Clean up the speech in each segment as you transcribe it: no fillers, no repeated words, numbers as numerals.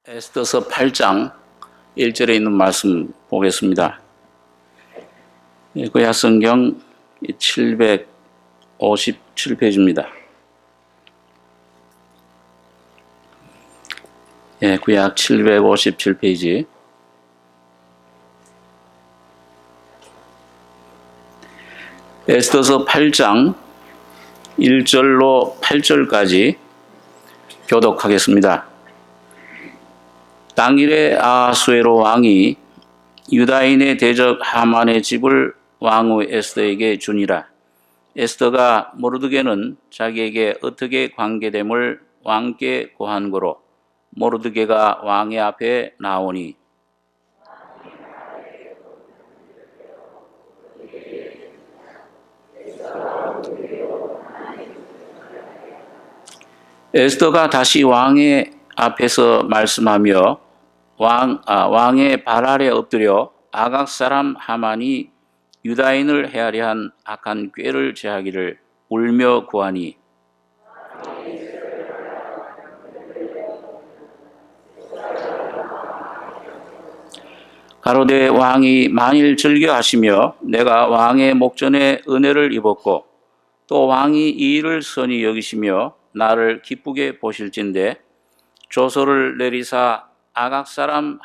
에스더서 8장 1절에 있는 말씀 보겠습니다. 구약 성경 757페이지입니다. 구약 757페이지. 에스더서 8장 1절로 8절까지 교독하겠습니다. 당일에 아하수에로 왕이 유다인의 대적 하만의 집을 왕후 에스더에게 주니라. 에스더가 모르드게는 자기에게 어떻게 관계됨을 왕께 고한 고로 모르드게가 왕의 앞에 나오니 에스더가 다시 왕의 앞에서 말씀하며 왕의 발 아래 엎드려 아각 사람 하만이 유다인을 해하려 한 악한 꾀를 제하기를 울며 구하니 가로되 왕이 만일 즐겨하시며 내가 왕의 목전에 은혜를 입었고 또 왕이 이 일을 선히 여기시며 나를 기쁘게 보실진대 조서를 내리사 아각 사람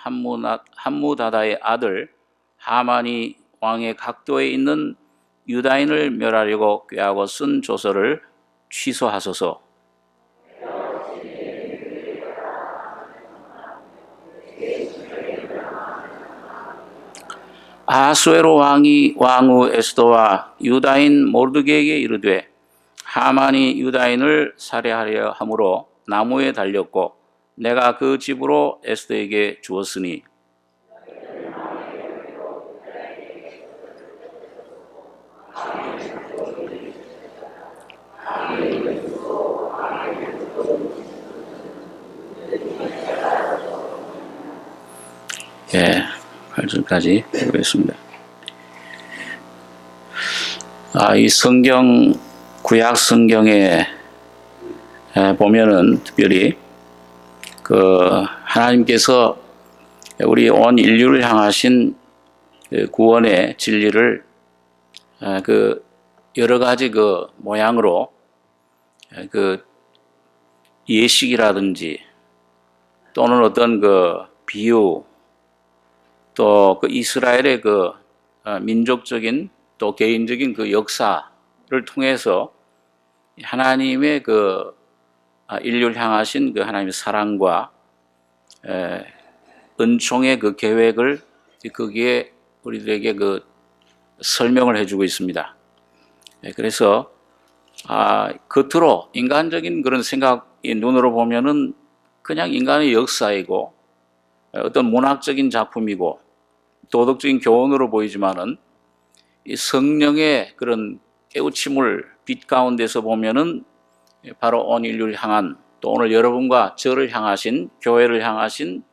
함무다다의 아들 하만이 왕의 각도에 있는 유다인을 멸하려고 꾀하고 쓴 조서를 취소하소서. 아하수에로 왕이 왕후 에스더와 유다인 모르드게에게 이르되 하만이 유다인을 살해하려 함으로 나무에 달렸고 내가 그 집으로 에스더에게 주었으니 예, 8절까지 보겠습니다. 이 성경 구약 성경에 보면은 특별히 하나님께서 우리 온 인류를 향하신 구원의 진리를 여러 가지 모양으로 예식이라든지 또는 어떤 비유 또 이스라엘의 민족적인 또 개인적인 역사를 통해서 하나님의 인류를 향하신 하나님의 사랑과 은총의 계획을 거기에 우리들에게 설명을 해주고 있습니다. 그래서 겉으로 인간적인 그런 생각의 눈으로 보면은 그냥 인간의 역사이고 어떤 문학적인 작품이고 도덕적인 교훈으로 보이지만은 이 성령의 그런 깨우침을 빛 가운데서 보면은 바로 온 인류를 향한 또 오늘 여러분과 저를 향하신 교회를 향하신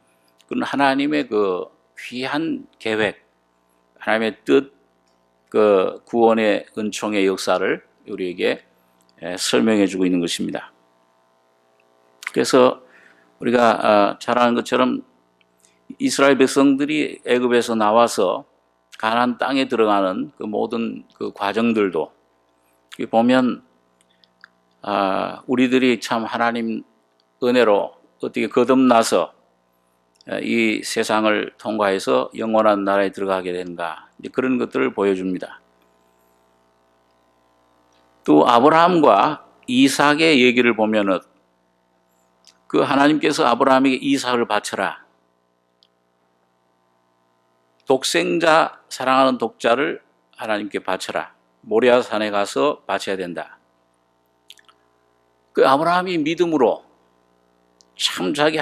그런 하나님의 귀한 계획, 하나님의 뜻, 구원의 은총의 역사를 우리에게 설명해 주고 있는 것입니다. 그래서 우리가 잘 아는 것처럼 이스라엘 백성들이 애굽에서 나와서 가나안 땅에 들어가는 모든 과정들도 보면 우리들이 참 하나님 은혜로 어떻게 거듭나서 이 세상을 통과해서 영원한 나라에 들어가게 되는가 그런 것들을 보여줍니다. 또 아브라함과 이삭의 얘기를 보면은 하나님께서 아브라함에게 이삭을 바쳐라. 독생자 사랑하는 독자를 하나님께 바쳐라. 모리아 산에 가서 바쳐야 된다. 아브라함이 믿음으로 참 자기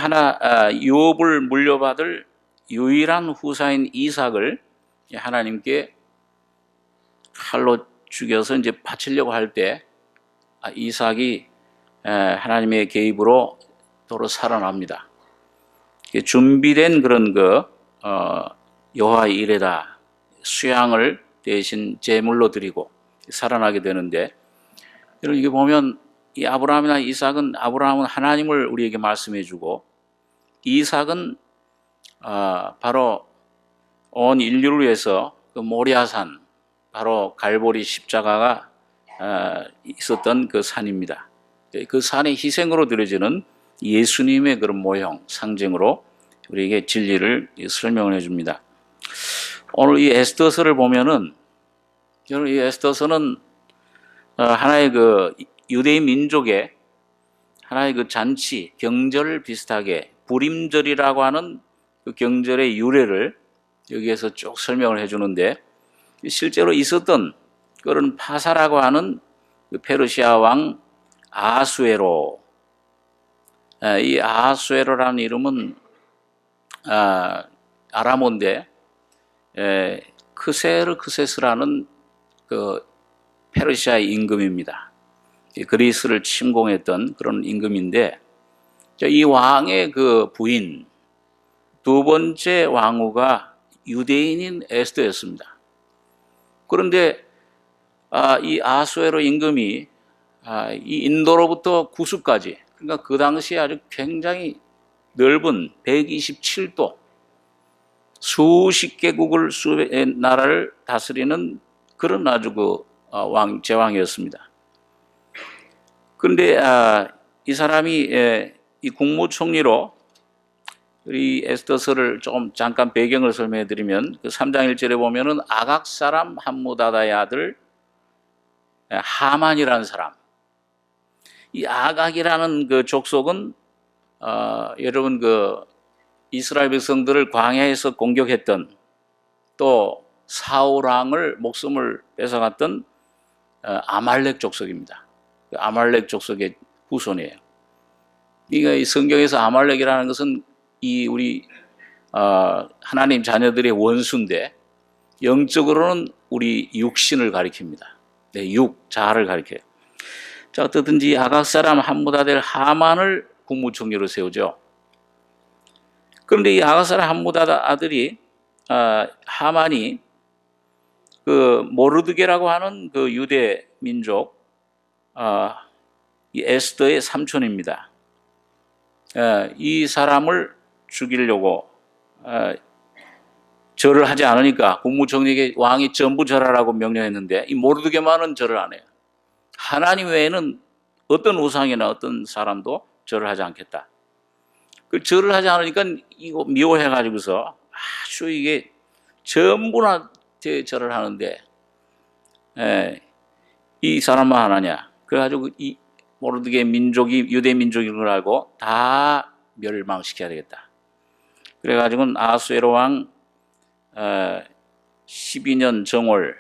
유업을 물려받을 유일한 후사인 이삭을 하나님께 칼로 죽여서 이제 바치려고 할 때 이삭이 하나님의 개입으로 도로 살아납니다. 준비된 그런 여호와의 일에다 수양을 대신 제물로 드리고 살아나게 되는데, 여러분 이게 보면 이 아브라함이나 이삭은 아브라함은 하나님을 우리에게 말씀해 주고 이삭은 바로 온 인류를 위해서 그 모리아산, 바로 갈보리 십자가가 있었던 그 산입니다. 그 산의 희생으로 드려지는 예수님의 그런 모형, 상징으로 우리에게 진리를 설명을 해줍니다. 오늘 이 에스더서를 보면은, 저는 이 에스더서는 하나의 그 유대인 민족의 하나의 그 잔치, 경절 비슷하게 불임절이라고 하는 그 경절의 유래를 여기에서 쭉 설명을 해주는데, 실제로 있었던 그런 파사라고 하는 그 페르시아 왕 아하수에로, 이 아하수에로라는 이름은 아람어인데 크세스라는 그 페르시아의 임금입니다. 그리스를 침공했던 그런 임금인데, 이 왕의 그 부인 두 번째 왕후가 유대인인 에스더였습니다. 그런데 이 아하수에로 임금이 이 인도로부터 구스까지, 그러니까 그 당시에 아주 굉장히 넓은 127도 수십 개국을 수의 나라를 다스리는 그런 아주 그 제왕이었습니다. 그런데 이 사람이 이 국무총리로, 우리 에스더서를 조금 잠깐 배경을 설명해 드리면, 그 3장 1절에 보면은 아각 사람 함무다다의 아들 하만이라는 사람, 이 아각이라는 그 족속은 여러분 그 이스라엘 백성들을 광야에서 공격했던, 또 사울 왕을 목숨을 뺏어갔던 아말렉 족속입니다. 아말렉 족속의 후손이에요. 그러니까 이 성경에서 아말렉이라는 것은 이 우리 하나님 자녀들의 원수인데, 영적으로는 우리 육신을 가리킵니다. 자아를 가리켜요. 자, 어떻든지 아각 사람 함무다델 하만을 국무총리로 세우죠. 그런데 이 아각 사람 함무다다 아들이 하만이 그 모르드게라고 하는 그 유대 민족 이 에스더의 삼촌입니다. 이 사람을 죽이려고 절을 하지 않으니까 국무총리에게 왕이 전부 절하라고 명령했는데, 이 모르드게만은 절을 안 해요. 하나님 외에는 어떤 우상이나 어떤 사람도 절을 하지 않겠다. 그 절을 하지 않으니까 이거 미워해가지고서 아주 이게 전부한테 절을 하는데, 이 사람만 하나냐. 그래가지고 이 모르드게 민족이 유대 민족인 걸 알고 다 멸망시켜야 되겠다. 그래가지고는 아하수에로 왕 12년 정월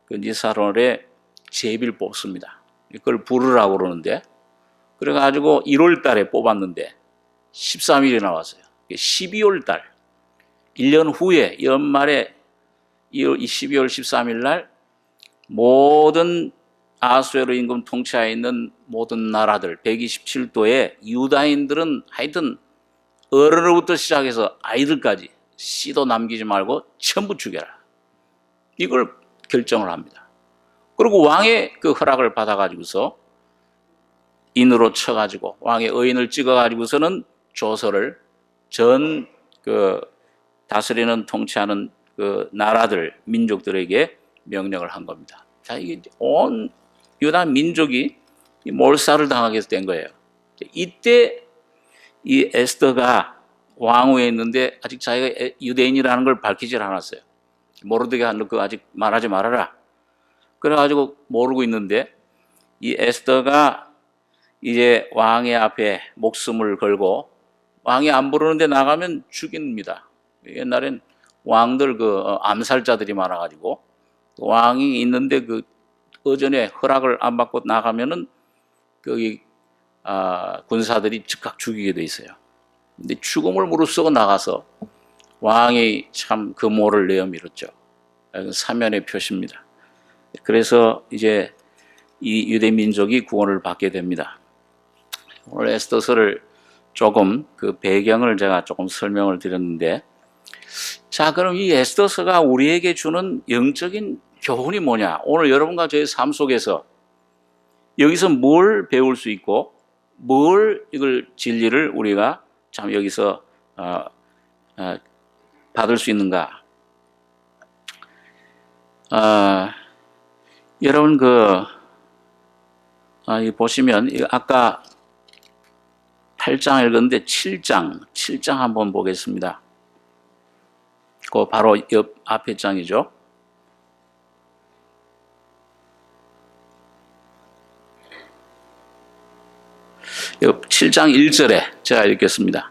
그 니사롤에 제비를 뽑습니다. 그걸 부르라고 그러는데, 그래가지고 1월 달에 뽑았는데 13일이 나왔어요. 12월 달, 1년 후에 연말에 12월 13일 날 모든 아하수에로 임금 통치하에 있는 모든 나라들 127도의 유다인들은 하여튼 어른으로부터 시작해서 아이들까지 씨도 남기지 말고 전부 죽여라. 이걸 결정을 합니다. 그리고 왕의 그 허락을 받아가지고서 인으로 쳐가지고 왕의 의인을 찍어가지고서는 조서를 전 그 다스리는 통치하는 그 나라들 민족들에게 명령을 한 겁니다. 자, 이게 온 유다 민족이 몰살을 당하게 된 거예요. 이때 이 에스더가 왕후에 있는데 아직 자기가 유대인이라는 걸 밝히질 않았어요. 모르드게가 그 아직 말하지 말아라. 그래가지고 모르고 있는데, 이 에스더가 이제 왕의 앞에 목숨을 걸고, 왕이 안 부르는데 나가면 죽입니다. 옛날엔 왕들 그 암살자들이 많아가지고 왕이 있는데 그 어전에 허락을 안 받고 나가면은 거기 군사들이 즉각 죽이게 돼 있어요. 근데 죽음을 무릅쓰고 나가서 왕이 참 그 모를 내어밀었죠. 사면의 표시입니다. 그래서 이제 이 유대 민족이 구원을 받게 됩니다. 오늘 에스더서를 조금 그 배경을 제가 조금 설명을 드렸는데, 자, 그럼 이 에스더서가 우리에게 주는 영적인 교훈이 뭐냐? 오늘 여러분과 저의 삶 속에서 여기서 뭘 배울 수 있고, 뭘 이걸 진리를 우리가 참 여기서 어, 어, 받을 수 있는가? 여러분 보시면 아까 8장 읽었는데 7장 한번 보겠습니다. 그 바로 옆 앞에 장이죠. 옆 7장 1절에 제가 읽겠습니다.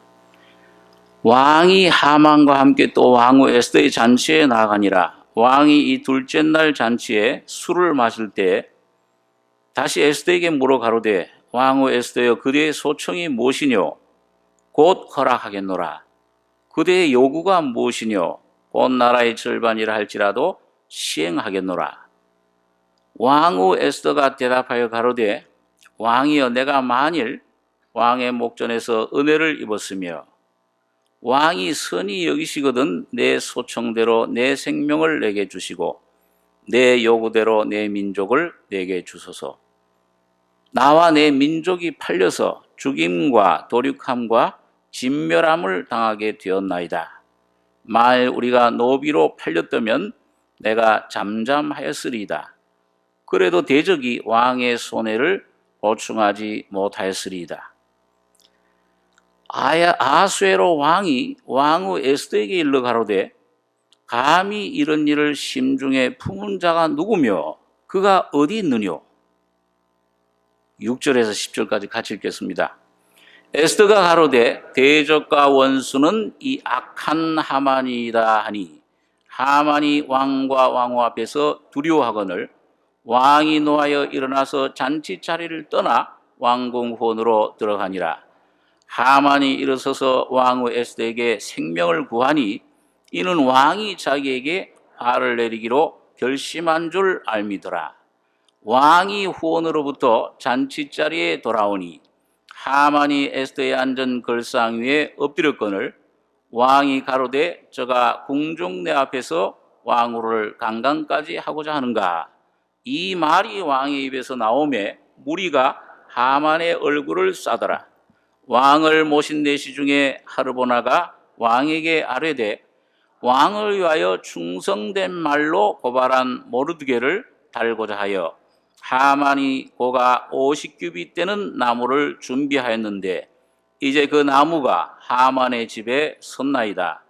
왕이 하만과 함께 또 왕후 에스더의 잔치에 나아가니라. 왕이 이 둘째 날 잔치에 술을 마실 때 다시 에스더에게 물어 가로되 왕후 에스더여 그대의 소청이 무엇이뇨? 곧 허락하겠노라. 그대의 요구가 무엇이뇨? 온 나라의 절반이라 할지라도 시행하겠노라. 왕후 에스더가 대답하여 가로되 왕이여 내가 만일 왕의 목전에서 은혜를 입었으며 왕이 선히 여기시거든 내 소청대로 내 생명을 내게 주시고 내 요구대로 내 민족을 내게 주소서. 나와 내 민족이 팔려서 죽임과 도륙함과 진멸함을 당하게 되었나이다. 만일 우리가 노비로 팔렸다면 내가 잠잠하였으리이다. 그래도 대적이 왕의 손해를 보충하지 못하였으리이다. 아하수에로 왕이 왕후 에스더에게 일러 가로되 감히 이런 일을 심중에 품은 자가 누구며 그가 어디 있느뇨? 6절에서 10절까지 같이 읽겠습니다. 에스더가 가로되 대적과 원수는 이 악한 하만이다 하니 하만이 왕과 왕후 앞에서 두려워하거늘 왕이 노하여 일어나서 잔치 자리를 떠나 왕궁 후원으로 들어가니라. 하만이 일어서서 왕후 에스더에게 생명을 구하니 이는 왕이 자기에게 화를 내리기로 결심한 줄 알미더라. 왕이 후원으로부터 잔치자리에 돌아오니 하만이 에스더의 앉은 걸상 위에 엎드렸거늘 왕이 가로되 저가 궁중 내 앞에서 왕후를 강간까지 하고자 하는가? 이 말이 왕의 입에서 나오매 무리가 하만의 얼굴을 싸더라. 왕을 모신 내시 중에 하르보나가 왕에게 아뢰되 왕을 위하여 충성된 말로 고발한 모르드게를 달고자 하여 하만이 고가 50규빗 되는 나무를 준비하였는데 이제 그 나무가 하만의 집에 섰나이다.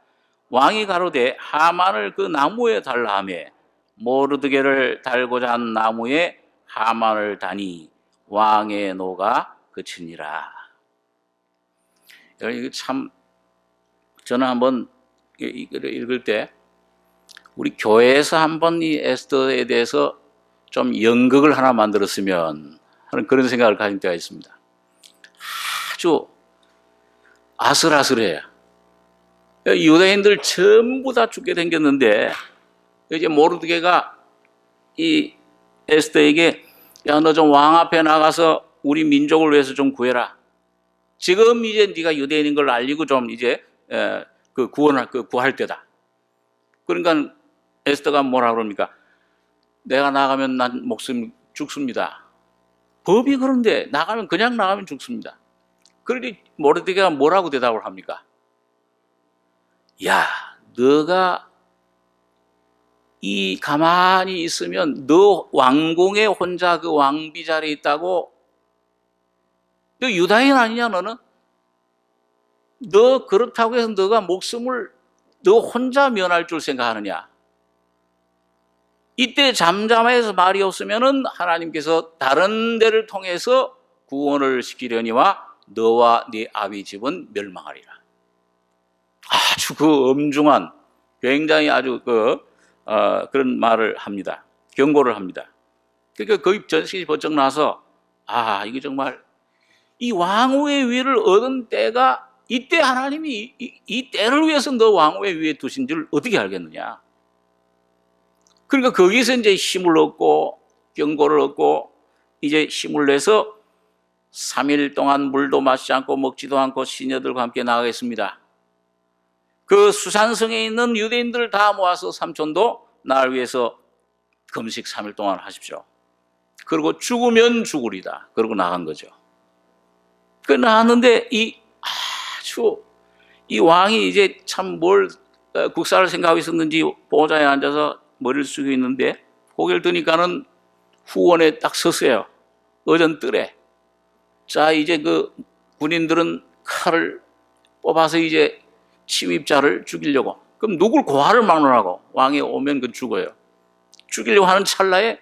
왕이 가로되 하만을 그 나무에 달라 하며 모르드게를 달고자 한 나무에 하만을 다니 왕의 노가 그치니라. 이거 참 저는 한번 이걸 읽을 때 우리 교회에서 한번 이 에스더에 대해서 좀 연극을 하나 만들었으면 하는 그런 생각을 가진 때가 있습니다. 아주 아슬아슬해요. 유대인들 전부 다 죽게 생겼는데 이제 모르드게가 이 에스더에게 야, 너 좀 왕 앞에 나가서 우리 민족을 위해서 좀 구해라. 지금 이제 네가 유대인인 걸 알리고 좀 이제 구할 때다. 그러니까 에스더가 뭐라 그럽니까? 내가 나가면 난 목숨 죽습니다. 법이 그런데 그냥 나가면 죽습니다. 그러니 모르드게가 뭐라고 대답을 합니까? 야, 너가 이 가만히 있으면 너 왕궁에 혼자 그 왕비 자리에 있다고 너 유다인 아니냐 너는? 너 그렇다고 해서 너가 목숨을 너 혼자 면할 줄 생각하느냐? 이때 잠잠해서 말이 없으면은 하나님께서 다른 데를 통해서 구원을 시키려니와 너와 네 아비 집은 멸망하리라. 아주 그 엄중한 굉장히 아주 그런 말을 합니다. 경고를 합니다. 그러니까 거의 전신이 번쩍 나서 이게 정말 이 왕후의 위를 얻은 때가 이때 하나님이 이 때를 위해서 너 왕후의 위에 두신 줄 어떻게 알겠느냐. 그러니까 거기서 이제 힘을 얻고 경고를 얻고 이제 힘을 내서 3일 동안 물도 마시지 않고 먹지도 않고 시녀들과 함께 나가겠습니다. 그 수산성에 있는 유대인들을 다 모아서 삼촌도 나를 위해서 금식 3일 동안 하십시오. 그리고 죽으면 죽으리다. 그러고 나간 거죠. 그 나갔는데 이 아주 이 왕이 이제 참 뭘 국사를 생각하고 있었는지 보좌에 앉아서 머리를 숙이고 있는데 고개를 드니까는 후원에 딱 섰어요. 어전뜰에. 자, 이제 그 군인들은 칼을 뽑아서 이제 침입자를 죽이려고. 그럼 누굴 고아를 막론하고 왕이 오면 그 죽어요. 죽이려고 하는 찰나에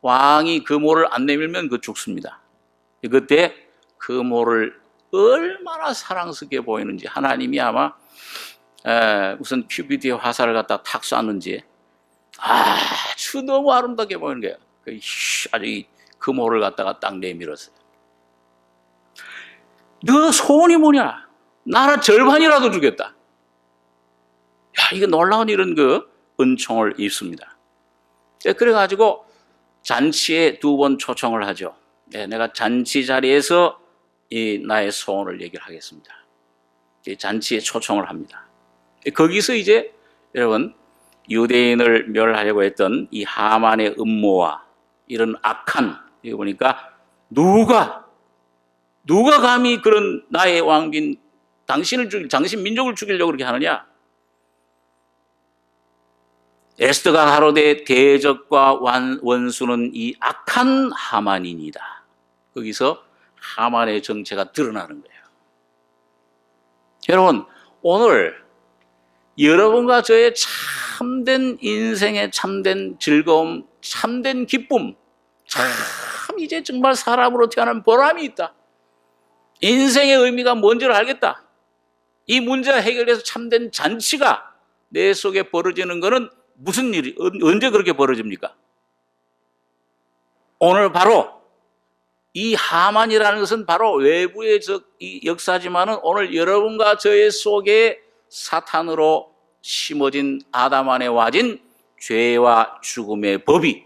왕이 금호를 안 내밀면 그 죽습니다. 그때 금호를 얼마나 사랑스럽게 보이는지 하나님이 아마 무슨 큐피드의 화살을 갖다 탁 쐈는지 아주 너무 아름답게 보이는 거예요. 아주 이 금호를 갖다가 딱 내밀었어요. 너 소원이 뭐냐? 나라 절반이라도 주겠다. 야, 이거 놀라운 이런 그 은총을 입습니다. 그래가지고 잔치에 2번 초청을 하죠. 내가 잔치 자리에서 이 나의 소원을 얘기를 하겠습니다. 잔치에 초청을 합니다. 거기서 이제 여러분 유대인을 멸하려고 했던 이 하만의 음모와 이런 악한, 이거 보니까 누가 감히 그런 나의 왕빈 당신 민족을 죽이려고 그렇게 하느냐? 에스더가 가로되 대적과 원수는 이 악한 하만이니이다. 거기서 하만의 정체가 드러나는 거예요. 여러분, 오늘 여러분과 저의 참된 인생의 참된 즐거움, 참된 기쁨, 참 이제 정말 사람으로 태어난 보람이 있다. 인생의 의미가 뭔지를 알겠다. 이 문제가 해결돼서 참된 잔치가 내 속에 벌어지는 것은 무슨 일이, 언제 그렇게 벌어집니까? 오늘 바로 이 하만이라는 것은 바로 외부의 이 역사지만은 오늘 여러분과 저의 속에 사탄으로 심어진 아담 안에 와진 죄와 죽음의 법이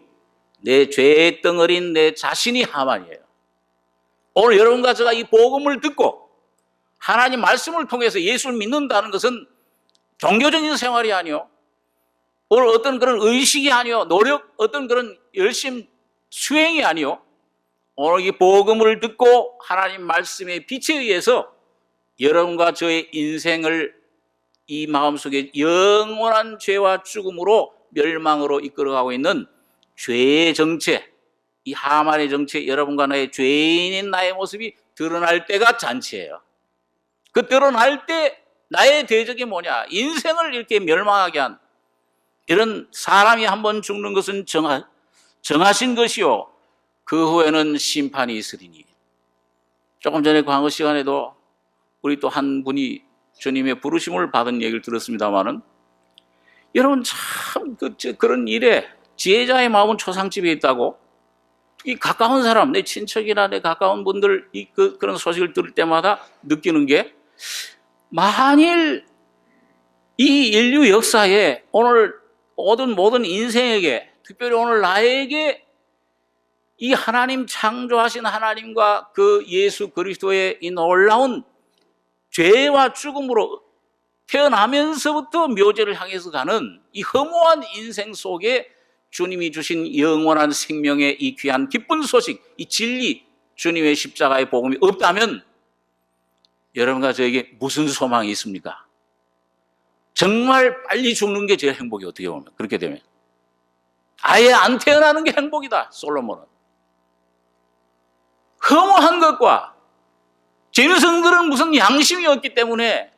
내 죄의 덩어리인 내 자신이 하만이에요. 오늘 여러분과 제가 이 복음을 듣고 하나님 말씀을 통해서 예수를 믿는다는 것은 종교적인 생활이 아니요, 오늘 어떤 그런 의식이 아니요, 노력, 어떤 그런 열심 수행이 아니요, 오늘 이 복음을 듣고 하나님 말씀의 빛에 의해서 여러분과 저의 인생을 이 마음속에 영원한 죄와 죽음으로 멸망으로 이끌어가고 있는 죄의 정체, 이 하만의 정체, 여러분과 나의 죄인인 나의 모습이 드러날 때가 잔치예요. 그 드러날 때 나의 대적이 뭐냐? 인생을 이렇게 멸망하게 한 이런 사람이 한번 죽는 것은 정하신 것이요, 그 후에는 심판이 있으리니. 조금 전에 광고 시간에도 우리 또 한 분이 주님의 부르심을 받은 얘기를 들었습니다마는, 여러분 참 그런 일에 지혜자의 마음은 초상집에 있다고. 이 가까운 사람, 내 친척이나 내 가까운 분들 그런 소식을 들을 때마다 느끼는 게, 만일 이 인류 역사에 오늘 모든 인생에게, 특별히 오늘 나에게 이 하나님 창조하신 하나님과 그 예수 그리스도의 이 놀라운 죄와 죽음으로 태어나면서부터 묘제를 향해서 가는 이 허무한 인생 속에 주님이 주신 영원한 생명의 이 귀한 기쁜 소식, 이 진리, 주님의 십자가의 복음이 없다면 여러분과 저에게 무슨 소망이 있습니까? 정말 빨리 죽는 게 제일 행복이, 어떻게 보면 그렇게 되면 아예 안 태어나는 게 행복이다. 솔로몬은 허무한 것과, 죄성들은 무슨 양심이 없기 때문에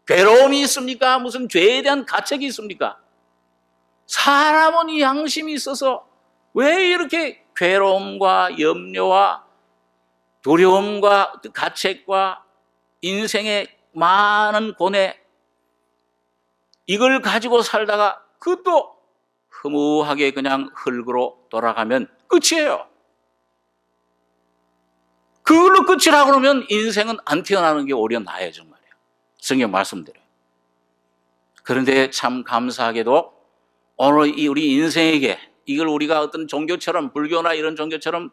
괴로움이 있습니까? 무슨 죄에 대한 가책이 있습니까? 사람은 이 양심이 있어서 왜 이렇게 괴로움과 염려와 두려움과 가책과 인생의 많은 고뇌, 이걸 가지고 살다가 그것도 허무하게 그냥 흙으로 돌아가면 끝이에요. 그걸로 끝이라고 그러면 인생은 안 태어나는 게 오히려 나아요, 정말이에요. 성경 말씀대로. 그런데 참 감사하게도 오늘 우리 인생에게 이걸 우리가 어떤 종교처럼, 불교나 이런 종교처럼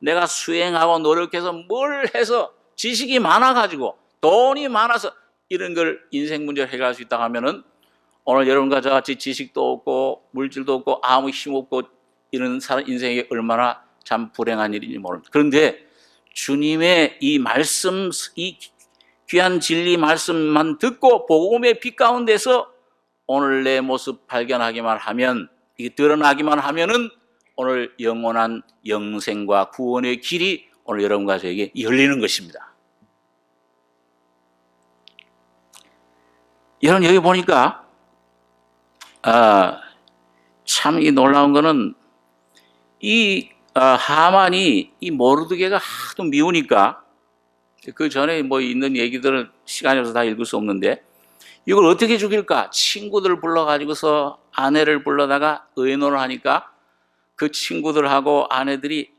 내가 수행하고 노력해서 뭘 해서 지식이 많아가지고 돈이 많아서 이런 걸 인생 문제를 해결할 수 있다 하면은 오늘 여러분과 저같이 지식도 없고 물질도 없고 아무 힘 없고 이런 사람 인생이 얼마나 참 불행한 일인지 모릅니다. 그런데 주님의 이 말씀, 이 귀한 진리 말씀만 듣고 복음의 빛 가운데서 오늘 내 모습 발견하기만 하면, 이게 드러나기만 하면은 오늘 영원한 영생과 구원의 길이 오늘 여러분과 저에게 열리는 것입니다. 여러분 여기 보니까 참 이 놀라운 거는 이 하만이 이 모르드게가 하도 미우니까, 그 전에 뭐 있는 얘기들은 시간이 없어서 다 읽을 수 없는데, 이걸 어떻게 죽일까? 친구들 불러가지고서 아내를 불러다가 의논을 하니까 그 친구들하고 아내들이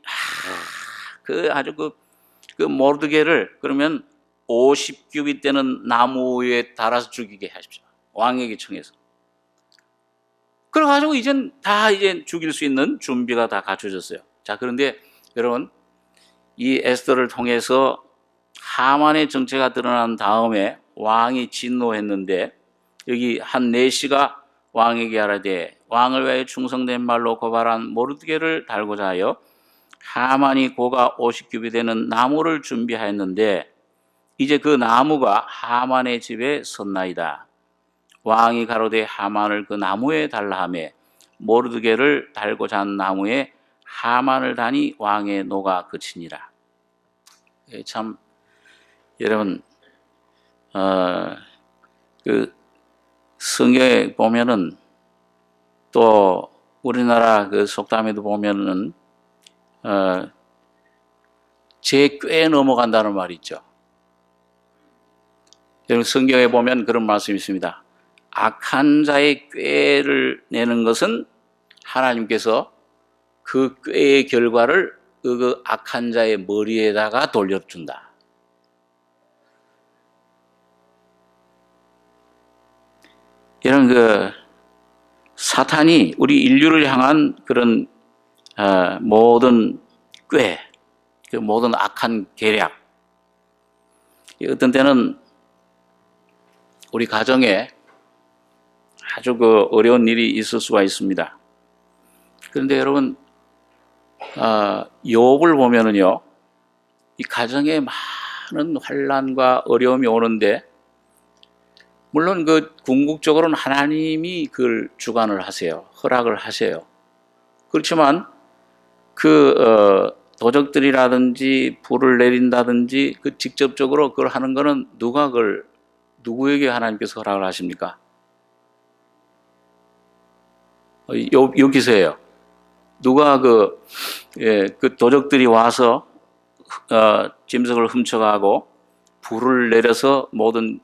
아주 그 모르드게를 그러면 50규빗 되는 나무 위에 달아서 죽이게 하십시오. 왕에게 청해서. 그래가지고 이젠 죽일 수 있는 준비가 다 갖춰졌어요. 자, 그런데 여러분, 이 에스더를 통해서 하만의 정체가 드러난 다음에 왕이 진노했는데, 여기 한 내시가 왕에게 하라되 왕을 위하여 충성된 말로 고발한 모르드게를 달고자 하여 하만이 고가 50규빗 되는 나무를 준비하였는데 이제 그 나무가 하만의 집에 섰나이다. 왕이 가로되 하만을 그 나무에 달라 하매 모르드게를 달고자 한 나무에 하만을 다니 왕의 노가 그치니라. 참 여러분, 그 성경에 보면은 또 우리나라 그 속담에도 보면은 제 꾀에 넘어간다는 말이 있죠. 여러분 성경에 보면 그런 말씀이 있습니다. 악한 자의 꾀를 내는 것은 하나님께서 그 꾀의 결과를 그 악한 자의 머리에다가 돌려준다. 이런 그 사탄이 우리 인류를 향한 그런 모든 꾀, 그 모든 악한 계략, 어떤 때는 우리 가정에 아주 그 어려운 일이 있을 수가 있습니다. 그런데 여러분, 욥을 보면은요, 이 가정에 많은 환난과 어려움이 오는데, 물론 그 궁극적으로는 하나님이 그걸 주관을 하세요. 허락을 하세요. 그렇지만 그 도적들이라든지 불을 내린다든지 그 직접적으로 그걸 하는 거는 누구에게 하나님께서 허락을 하십니까? 여기서예요. 누가 그 도적들이 와서 짐승을 훔쳐가고 불을 내려서 모든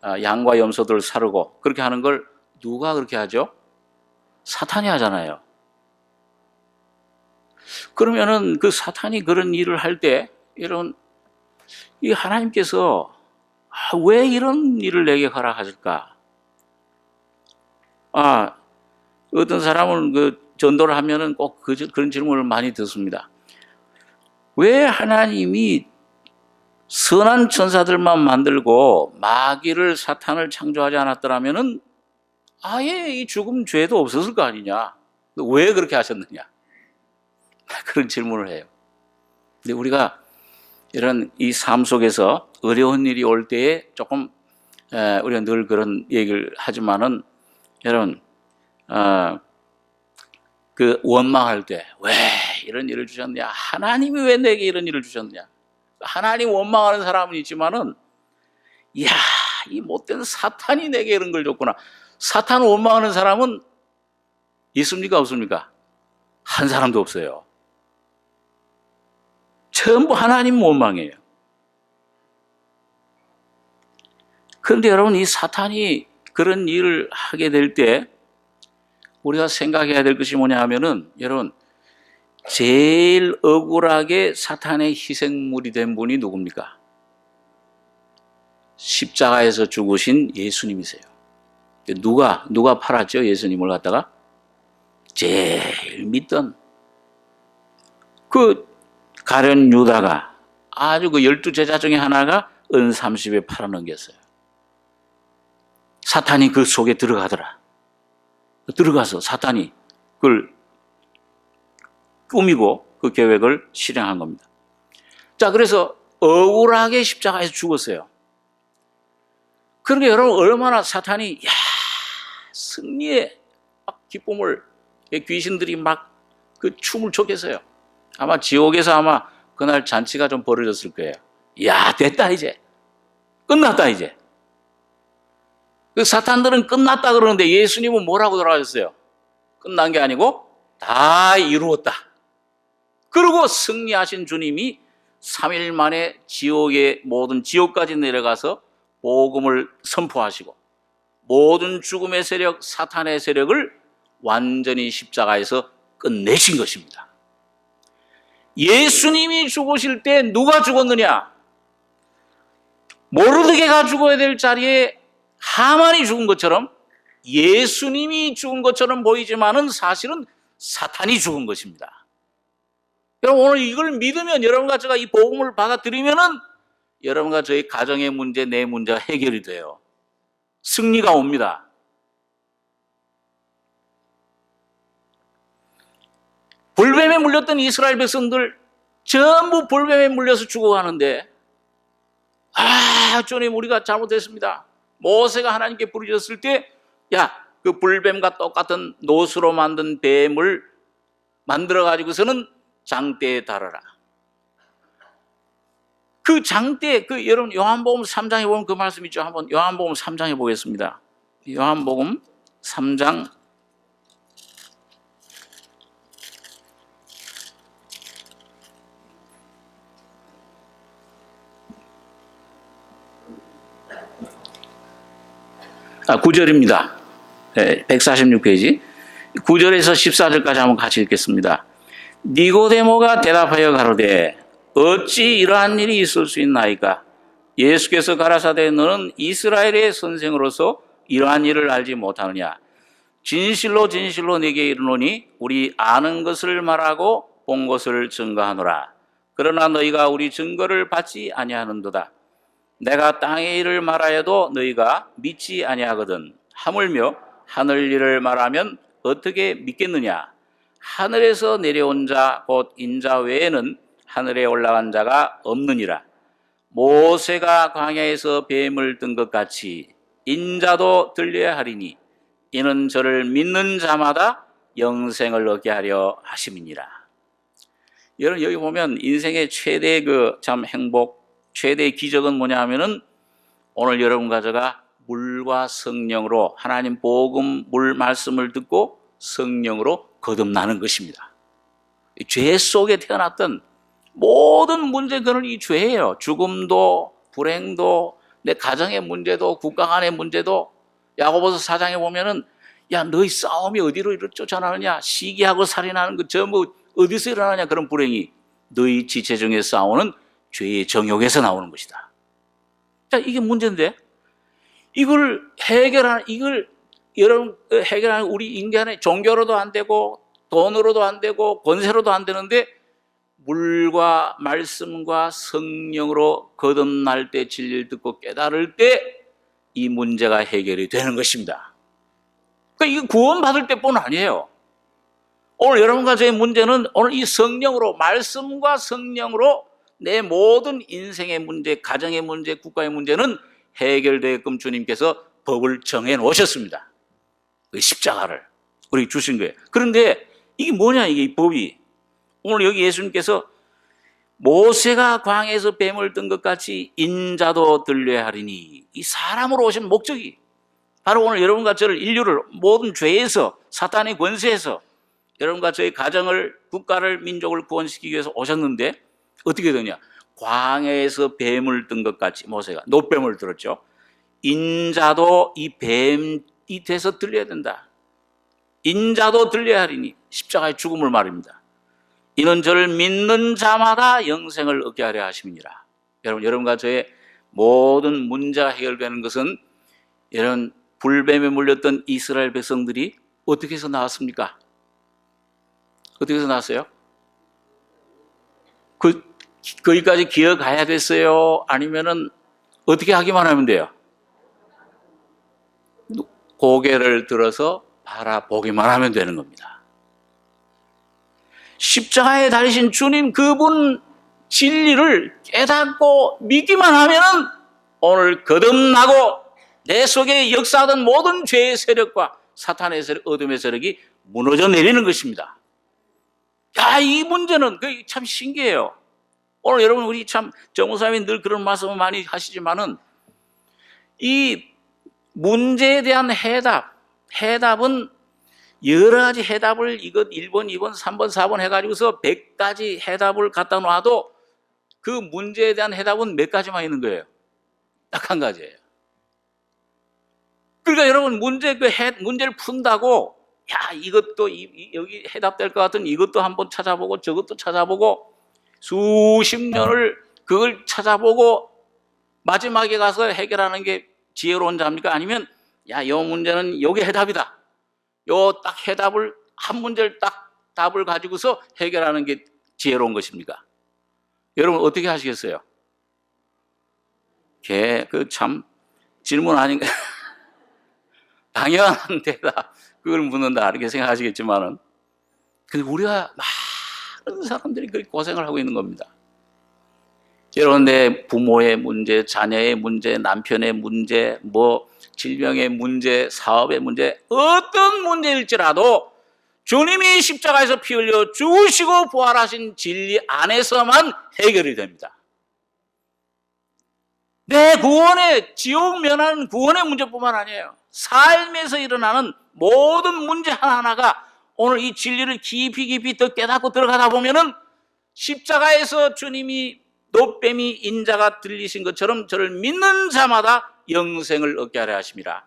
양과 염소들을 사르고 그렇게 하는 걸 누가 그렇게 하죠? 사탄이 하잖아요. 그러면은 그 사탄이 그런 일을 할 때 이런 이 하나님께서 왜 이런 일을 내게 허락하실까? 어떤 사람은 그 전도를 하면은 꼭 그런 질문을 많이 듣습니다. 왜 하나님이 선한 천사들만 만들고 마귀를 사탄을 창조하지 않았더라면은 아예 이 죽음 죄도 없었을 거 아니냐? 왜 그렇게 하셨느냐? 그런 질문을 해요. 근데 우리가 이런 이 삶 속에서 어려운 일이 올 때에 조금 우리가 늘 그런 얘기를 하지만은 여러분 그 원망할 때 왜 이런 일을 주셨느냐? 하나님이 왜 내게 이런 일을 주셨느냐? 하나님 원망하는 사람은 있지만은 이야 이 못된 사탄이 내게 이런 걸 줬구나. 사탄 원망하는 사람은 있습니까 없습니까? 한 사람도 없어요. 전부 하나님 원망이에요. 그런데 여러분 이 사탄이 그런 일을 하게 될 때 우리가 생각해야 될 것이 뭐냐 하면은 여러분 제일 억울하게 사탄의 희생물이 된 분이 누굽니까? 십자가에서 죽으신 예수님이세요. 누가 팔았죠? 예수님을 갖다가? 제일 믿던 그 가룟 유다가 아주 그 12제자 중에 하나가 은 30에 팔아넘겼어요. 사탄이 그 속에 들어가더라. 들어가서 사탄이 그걸 꾸미고 그 계획을 실행한 겁니다. 자, 그래서 억울하게 십자가에서 죽었어요. 그러니까 여러분 얼마나 사탄이 승리의 막 기쁨을 귀신들이 막 그 춤을 췄겠어요. 아마 지옥에서 아마 그날 잔치가 좀 벌어졌을 거예요. 야, 됐다 이제. 끝났다 이제. 그 사탄들은 끝났다 그러는데 예수님은 뭐라고 돌아가셨어요? 끝난 게 아니고 다 이루었다. 그리고 승리하신 주님이 3일 만에 지옥의 모든 지옥까지 내려가서 복음을 선포하시고 모든 죽음의 세력, 사탄의 세력을 완전히 십자가에서 끝내신 것입니다. 예수님이 죽으실 때 누가 죽었느냐? 모르드게가 죽어야 될 자리에 하만이 죽은 것처럼 예수님이 죽은 것처럼 보이지만은 사실은 사탄이 죽은 것입니다. 여러분 오늘 이걸 믿으면 여러분과 제가 이 복음을 받아들이면은 여러분과 저희 가정의 문제, 내 문제가 해결이 돼요. 승리가 옵니다. 불뱀에 물렸던 이스라엘 백성들 전부 불뱀에 물려서 죽어가는데 주님 우리가 잘못했습니다. 모세가 하나님께 부르짖었을 때 그 불뱀과 똑같은 노수로 만든 뱀을 만들어 가지고서는 장대에 달아라. 그 장대, 여러분 요한복음 3장에 보면 그 말씀 있죠. 한번 요한복음 3장에 보겠습니다. 요한복음 3장 9절입니다. 146페이지. 9절에서 14절까지 한번 같이 읽겠습니다. 니고데모가 대답하여 가로되 어찌 이러한 일이 있을 수 있나이까? 예수께서 가라사대 너는 이스라엘의 선생으로서 이러한 일을 알지 못하느냐? 진실로 진실로 네게 이르노니 우리 아는 것을 말하고 본 것을 증거하노라. 그러나 너희가 우리 증거를 받지 아니하는도다. 내가 땅의 일을 말하여도 너희가 믿지 아니하거든. 하물며 하늘 일을 말하면 어떻게 믿겠느냐? 하늘에서 내려온 자 곧 인자 외에는 하늘에 올라간 자가 없느니라. 모세가 광야에서 뱀을 든 것 같이 인자도 들려야 하리니 이는 저를 믿는 자마다 영생을 얻게 하려 하심이니라. 여러분 여기 보면 인생의 최대 참 행복, 최대의 기적은 뭐냐 하면은 오늘 여러분과 제가 물과 성령으로 하나님 복음 물 말씀을 듣고 성령으로 거듭나는 것입니다. 죄 속에 태어났던 모든 문제 그는 이 죄예요. 죽음도 불행도 내 가정의 문제도 국가 간의 문제도 야고보서 4장에 보면은 너희 싸움이 어디로 쫓아나느냐? 시기하고 살인하는 거 전부 어디서 일어나냐? 그런 불행이 너희 지체 중에 싸우는 죄의 정욕에서 나오는 것이다. 자, 이게 문제인데 이걸 여러분 해결하는 우리 인간의 종교로도 안 되고 돈으로도 안 되고 권세로도 안 되는데 물과 말씀과 성령으로 거듭날 때 진리를 듣고 깨달을 때 이 문제가 해결이 되는 것입니다. 그러니까 이거 구원받을 때뿐 아니에요. 오늘 여러분과 저의 문제는 오늘 이 성령으로 말씀과 성령으로 내 모든 인생의 문제, 가정의 문제, 국가의 문제는 해결되게끔 주님께서 법을 정해 놓으셨습니다. 그 십자가를 우리 주신 거예요. 그런데 이게 뭐냐 이게 이 법이. 오늘 여기 예수님께서 모세가 광야에서 뱀을 든 것 같이 인자도 들려야 하리니 이 사람으로 오신 목적이 바로 오늘 여러분과 저를 인류를 모든 죄에서 사탄의 권세에서 여러분과 저희 가정을 국가를 민족을 구원시키기 위해서 오셨는데 어떻게 되냐? 광야에서 뱀을 든 것 같이 모세가 노뱀을 들었죠. 인자도 이 뱀이 돼서 들려야 된다. 인자도 들려야 하리니 십자가의 죽음을 말입니다. 이는 저를 믿는 자마다 영생을 얻게 하려 하심이니라. 여러분과 저의 모든 문제가 해결되는 것은 이런 불뱀에 물렸던 이스라엘 백성들이 어떻게 해서 나왔습니까? 어떻게 해서 나왔어요? 거기까지 기어가야 됐어요? 아니면은 어떻게 하기만 하면 돼요? 고개를 들어서 바라보기만 하면 되는 겁니다. 십자가에 달리신 주님 그분 진리를 깨닫고 믿기만 하면 오늘 거듭나고 내 속에 역사하던 모든 죄의 세력과 사탄의 세력, 어둠의 세력이 무너져 내리는 것입니다. 야, 이 문제는 참 신기해요. 오늘 여러분, 우리 참 정무사님이 늘 그런 말씀을 많이 하시지만은 이 문제에 대한 해답은 여러 가지 해답을 이것 1번, 2번, 3번, 4번 해가지고서 100가지 해답을 갖다 놔도 그 문제에 대한 해답은 몇 가지만 있는 거예요. 딱 한 가지예요. 그러니까 여러분, 문제를 푼다고, 야, 이것도 여기 해답될 것 같은 이것도 한번 찾아보고 저것도 찾아보고 수십 년을 그걸 찾아보고 마지막에 가서 해결하는 게 지혜로운 자입니까? 아니면 야, 이 문제는 여기 해답이다. 요 딱 해답을 한 문제를 딱 답을 가지고서 해결하는 게 지혜로운 것입니까? 여러분 어떻게 하시겠어요? 참 질문 아닌가? 당연한 대답 그걸 묻는다 이렇게 생각하시겠지만은 근데 우리가 많은 사람들이 그렇게 고생을 하고 있는 겁니다. 여러분 내 부모의 문제, 자녀의 문제, 남편의 문제, 질병의 문제, 사업의 문제, 어떤 문제일지라도 주님이 십자가에서 피 흘려 죽으시고 부활하신 진리 안에서만 해결이 됩니다. 내 구원의 지옥 면하는 구원의 문제뿐만 아니에요. 삶에서 일어나는 모든 문제 하나하나가 오늘 이 진리를 깊이 더 깨닫고 들어가다 보면은 십자가에서 주님이 노뱀이 인자가 들리신 것처럼 저를 믿는 자마다 영생을 얻게 하려 하심이라.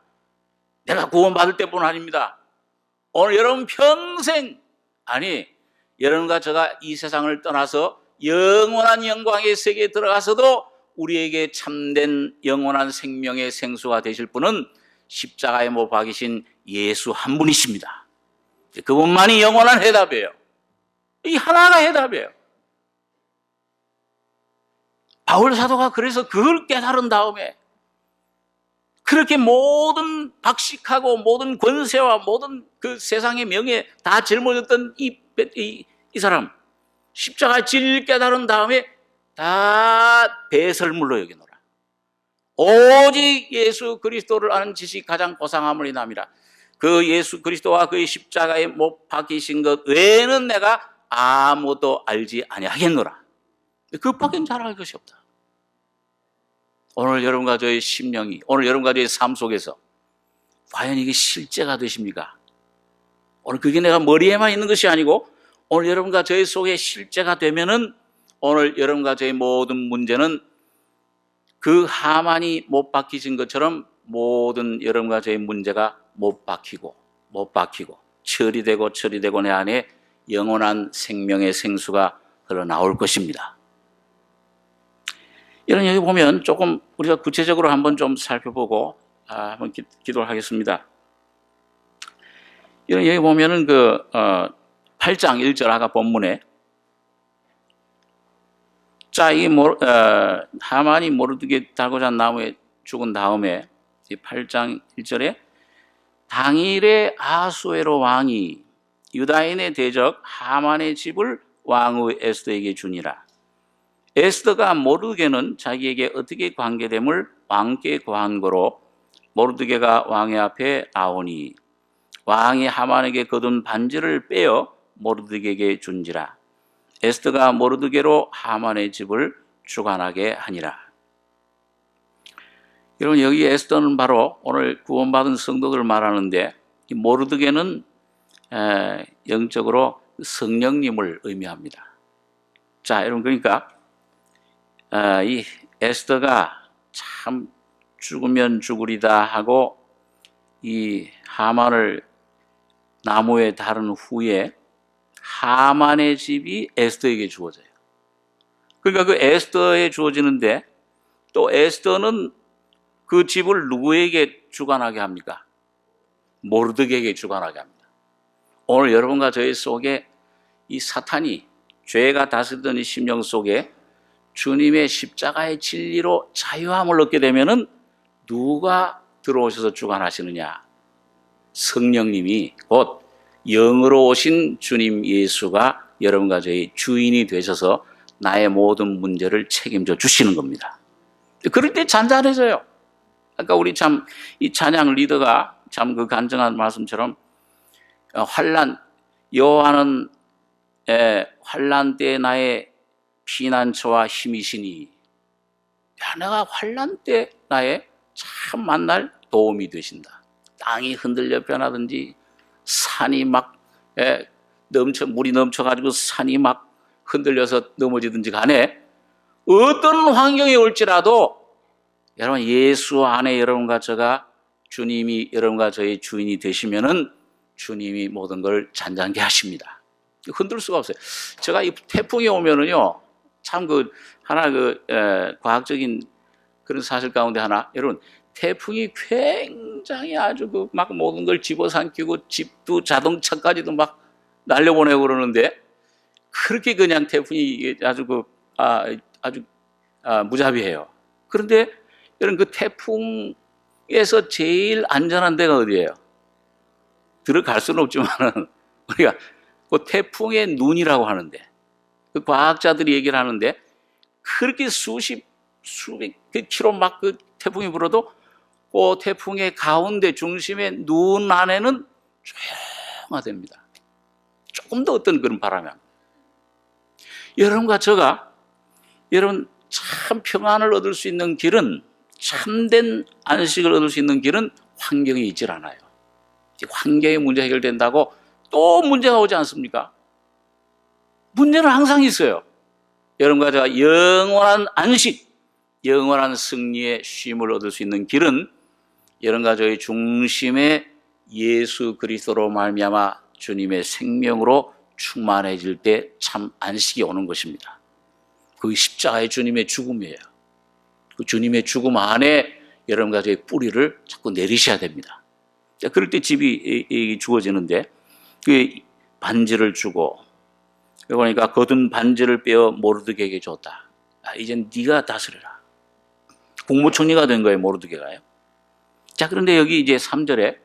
내가 구원받을 때뿐 아닙니다. 오늘 여러분 평생 여러분과 제가 이 세상을 떠나서 영원한 영광의 세계에 들어가서도 우리에게 참된 영원한 생명의 생수가 되실 분은 십자가에 못 박이신 예수 한 분이십니다. 그분만이 영원한 해답이에요. 이 하나가 해답이에요. 바울 사도가 그래서 그걸 깨달은 다음에 그렇게 모든 박식하고 모든 권세와 모든 그 세상의 명예 다 짊어졌던 이 사람 십자가 진리를 깨달은 다음에 다 배설물로 여기노라. 오직 예수 그리스도를 아는 지식이 가장 고상함을 인함이라. 그 예수 그리스도와 그의 십자가에 못 박히신 것 외에는 내가 아무도 알지 아니하겠노라. 그밖엔 잘 알 것이 없다. 오늘 여러분과 저의 심령이, 오늘 여러분과 저의 삶 속에서 과연 이게 실제가 되십니까? 오늘 그게 내가 머리에만 있는 것이 아니고 오늘 여러분과 저의 속에 실제가 되면은 오늘 여러분과 저의 모든 문제는 그 하만이 못 박히신 것처럼 모든 여러분과 저의 문제가 못 박히고 처리되고 내 안에 영원한 생명의 생수가 흘러나올 것입니다. 이런 여기 보면 조금 우리가 구체적으로 한번 좀 살펴보고 한번 기도를 하겠습니다. 이런 여기 보면은 8장 1절 아까 본문에 하만이 모르드게 달고 잔 나무에 죽은 다음에 이 8장 1절에 당일에 아수에로 왕이 유다인의 대적 하만의 집을 왕의 에스더에게 주니라. 에스더가 모르드게는 자기에게 어떻게 관계됨을 왕께 구한 거로 모르드게가 왕의 앞에 나오니 왕이 하만에게 거둔 반지를 빼어 모르드게에게 준지라. 에스더가 모르드게로 하만의 집을 주관하게 하니라. 여러분 여기 에스더는 바로 오늘 구원받은 성도들을 말하는데 이 모르드게는 영적으로 성령님을 의미합니다. 자, 여러분 그러니까 이 에스더가 참 죽으면 죽으리다 하고 이 하만을 나무에 다른 후에 하만의 집이 에스더에게 주어져요. 그러니까 그 에스더에 주어지는데 또 에스더는 그 집을 누구에게 주관하게 합니까? 모르드게에게 주관하게 합니다. 오늘 여러분과 저희 속에 이 사탄이 죄가 다스리던 이 심령 속에 주님의 십자가의 진리로 자유함을 얻게 되면은 누가 들어오셔서 주관하시느냐? 성령님이 곧 영으로 오신 주님 예수가 여러분과 저희 주인이 되셔서 나의 모든 문제를 책임져 주시는 겁니다. 그럴 때 잔잔해져요. 아까 우리 참 이 찬양 리더가 참 그 간증한 말씀처럼 환난, 여호와는 환난 때 나의 피난처와 힘이시니, 야, 내가 환난 때 나의 참 만날 도움이 되신다. 땅이 흔들려 변하든지 산이 막 물이 넘쳐가지고 산이 막 흔들려서 넘어지든지 간에 어떤 환경이 올지라도 여러분 예수 안에 여러분과 저가 주님이 여러분과 저의 주인이 되시면은 주님이 모든 걸 잔잔케 하십니다. 흔들 수가 없어요. 제가 이 태풍이 오면은요, 참 하나 과학적인 그런 사실 가운데 하나, 여러분 태풍이 굉장히 아주 막 모든 걸 집어삼키고 집도 자동차까지도 막 날려보내고 그러는데, 그렇게 그냥 태풍이 아주 무자비해요. 그런데 여러분 그 태풍에서 제일 안전한 데가 어디예요? 들어갈 수는 없지만은 우리가 그 태풍의 눈이라고 하는데, 그 과학자들이 얘기를 하는데, 그렇게 수백 킬로 막 그 태풍이 불어도 그 태풍의 가운데 중심의 눈 안에는 조용하답니다. 조금 더 어떤 그런 바람이 합니다. 여러분과 저가 여러분 참 평안을 얻을 수 있는 길은, 참된 안식을 얻을 수 있는 길은 환경이 있질 않아요. 환경의 문제 해결된다고 또 문제가 오지 않습니까? 문제는 항상 있어요. 여러분과 제가 영원한 안식, 영원한 승리의 쉼을 얻을 수 있는 길은 여러분과 저의 중심에 예수 그리스도로 말미암아 주님의 생명으로 충만해질 때 참 안식이 오는 것입니다. 그 십자가의 주님의 죽음이에요. 그 주님의 죽음 안에 여러분과 저의 뿌리를 자꾸 내리셔야 됩니다. 그럴 때 집이 주어지는데, 그 반지를 주고, 그러니까 거둔 반지를 빼어 모르드게에게 줬다. 이젠 네가 다스려라. 국무총리가 된 거예요, 모르드게가요. 자, 그런데 여기 이제 3절에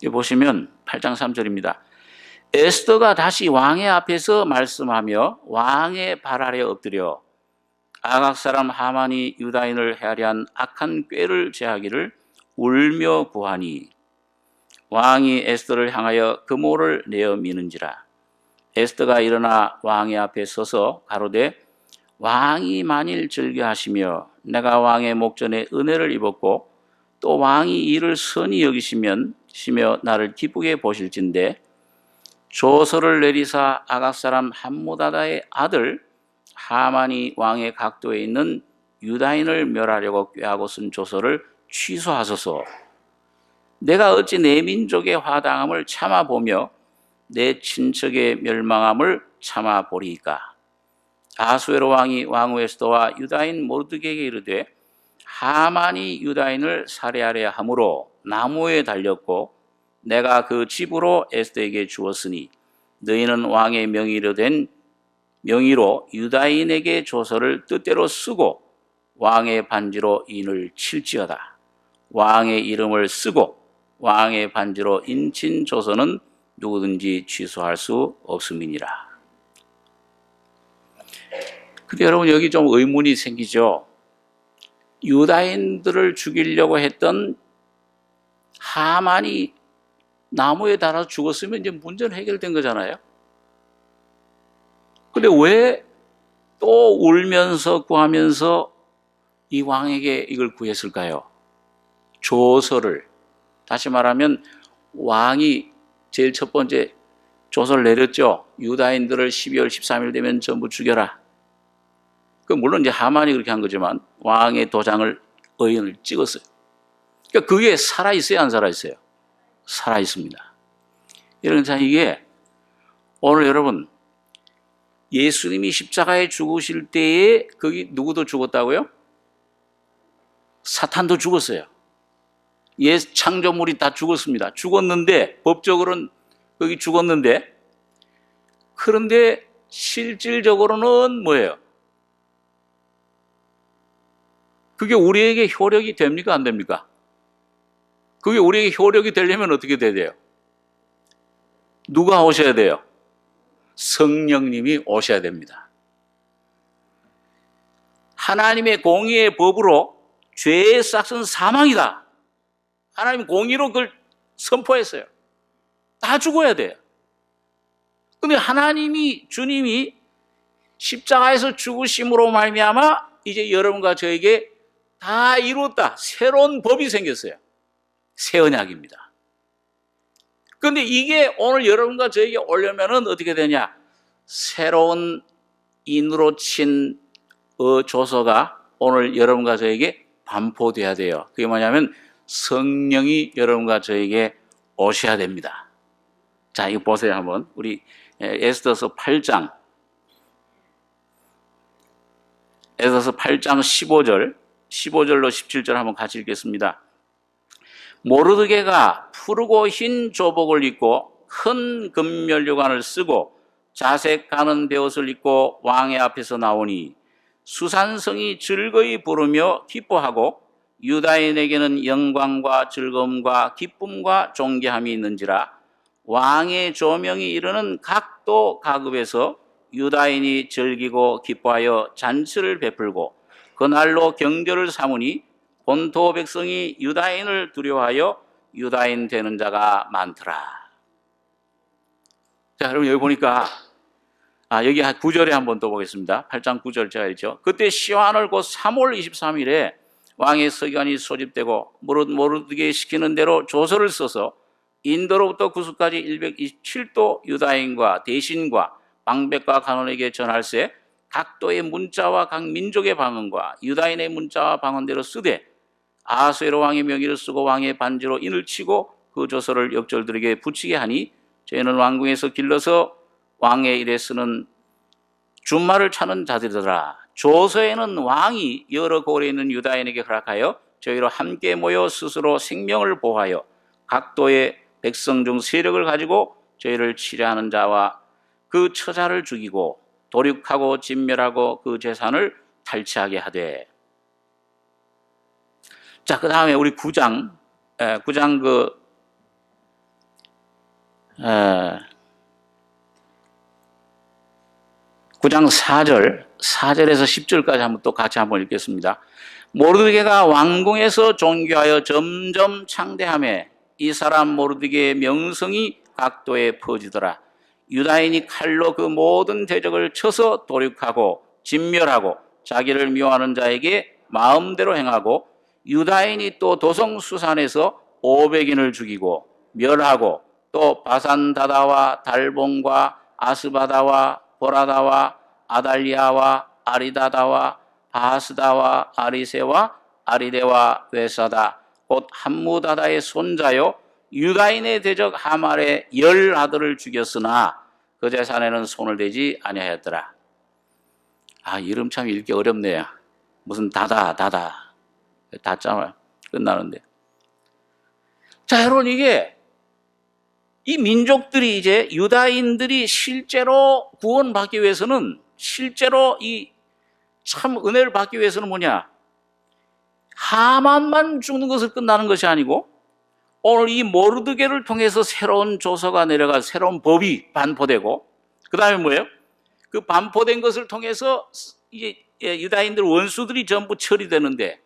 보시면 8장 3절입니다. 에스더가 다시 왕의 앞에서 말씀하며 왕의 발 아래 엎드려 아각 사람 하만이 유다인을 헤아려 한 악한 꾀를 제하기를 울며 구하니, 왕이 에스더를 향하여 금오를 내어 미는지라. 에스더가 일어나 왕의 앞에 서서 가로되, 왕이 만일 즐겨하시며 내가 왕의 목전에 은혜를 입었고 또 왕이 이를 선히 여기시며 나를 기쁘게 보실진대, 조서를 내리사 아각 사람 함무다다의 아들 하만이 왕의 각도에 있는 유다인을 멸하려고 꾀하고 쓴 조서를 취소하소서. 내가 어찌 내 민족의 화당함을 참아보며 내 친척의 멸망함을 참아보리이까. 아수에로 왕이 왕후 에스더와 유다인 모르드게에게 이르되, 하만이 유다인을 살해하려 함으로 나무에 달렸고 내가 그 집으로 에스더에게 주었으니 너희는 왕의 명의로 유다인에게 조서를 뜻대로 쓰고 왕의 반지로 인을 칠지어다. 왕의 이름을 쓰고 왕의 반지로 인친 조서는 누구든지 취소할 수 없음이니라. 근데 여러분 여기 좀 의문이 생기죠. 유다인들을 죽이려고 했던 하만이 나무에 달아서 죽었으면 이제 문제는 해결된 거잖아요. 근데 왜 또 울면서 구하면서 이 왕에게 이걸 구했을까요? 조서를, 다시 말하면 왕이 제일 첫 번째 조서를 내렸죠. 유다인들을 12월 13일 되면 전부 죽여라. 물론 이제 하만이 그렇게 한 거지만 왕의 도장을, 의인을 찍었어요. 그러니까 그게 살아있어요, 안 살아있어요? 살아있습니다. 그러니까 이게 오늘 여러분 예수님이 십자가에 죽으실 때에 거기 누구도 죽었다고요? 사탄도 죽었어요. 창조물이 다 죽었습니다. 죽었는데, 법적으로는 거기 죽었는데, 그런데 실질적으로는 뭐예요? 그게 우리에게 효력이 됩니까? 안 됩니까? 그게 우리에게 효력이 되려면 어떻게 돼야 돼요? 누가 오셔야 돼요? 성령님이 오셔야 됩니다. 하나님의 공의의 법으로 죄의 싹은 사망이다. 하나님 공의로 그걸 선포했어요. 다 죽어야 돼요. 근데 하나님이, 주님이 십자가에서 죽으심으로 말미암아 이제 여러분과 저에게 다 이뤘다. 새로운 법이 생겼어요. 새 언약입니다. 그런데 이게 오늘 여러분과 저에게 오려면은 어떻게 되냐? 새로운 인으로 친 조서가 오늘 여러분과 저에게 반포돼야 돼요. 그게 뭐냐면 성령이 여러분과 저에게 오셔야 됩니다. 자, 이거 보세요 한번. 우리 에스더서 8장 15절 15절로 17절 한번 같이 읽겠습니다. 모르드게가 푸르고 흰 조복을 입고 큰 금면류관을 쓰고 자색 가는 베옷을 입고 왕의 앞에서 나오니 수산성이 즐거이 부르며 기뻐하고 유다인에게는 영광과 즐거움과 기쁨과 존귀함이 있는지라. 왕의 조명이 이르는 각도 가급에서 유다인이 즐기고 기뻐하여 잔치를 베풀고 그날로 경절을 삼으니 본토 백성이 유다인을 두려워하여 유다인 되는 자가 많더라. 자, 여러분 여기 보니까 여기 9절에 한번 또 보겠습니다. 8장 9절 제가 읽죠. 그때 시환을 곧 3월 23일에 왕의 서기관이 소집되고 모르드게 시키는 대로 조서를 써서 인도로부터 구스까지 127도 유다인과 대신과 방백과 간원에게 전할세 각도의 문자와 각 민족의 방언과 유다인의 문자와 방언대로 쓰되 아하수에로 왕의 명의를 쓰고 왕의 반지로 인을 치고 그 조서를 역졸들에게 붙이게 하니 저희는 왕궁에서 길러서 왕의 일에 쓰는 준말을 차는 자들이더라. 조서에는 왕이 여러 고을에 있는 유다인에게 허락하여 저희로 함께 모여 스스로 생명을 보호하여 각도의 백성 중 세력을 가지고 저희를 치려하는 자와 그 처자를 죽이고 도륙하고 진멸하고 그 재산을 탈취하게 하되. 자, 그 다음에 우리 9장 4절에서 10절까지 한번 또 같이 한번 읽겠습니다. 모르드게가 왕궁에서 존귀하여 점점 창대하며 이 사람 모르드게의 명성이 각도에 퍼지더라. 유다인이 칼로 그 모든 대적을 쳐서 도륙하고 진멸하고 자기를 미워하는 자에게 마음대로 행하고 유다인이 또 도성수산에서 500인을 죽이고 멸하고 또 바산다다와 달봉과 아스바다와 보라다와 아달리아와 아리다다와 바하스다와 아리세와 아리데와 외사다 곧 함무다다의 손자요 유다인의 대적 하말의 10 아들을 죽였으나 그 재산에는 손을 대지 아니하였더라. 이름 참 읽기 어렵네요. 무슨 다짜 끝나는데. 자, 여러분 이게 이 민족들이 이제 유다인들이 실제로 구원받기 위해서는 실제로 이 참 은혜를 받기 위해서는 뭐냐? 하만만 죽는 것을 끝나는 것이 아니고 오늘 이 모르드게를 통해서 새로운 조서가 내려가 새로운 법이 반포되고 그 다음에 뭐예요? 그 반포된 것을 통해서 이제 유다인들 원수들이 전부 처리되는데